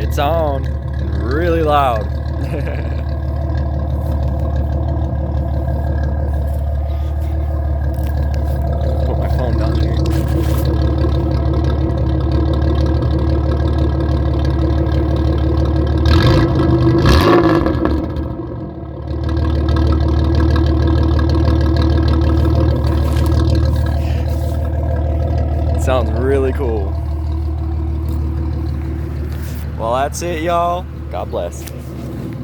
It's on. Really loud. Put my phone down here. Sounds really cool. Well, that's it, y'all. God bless.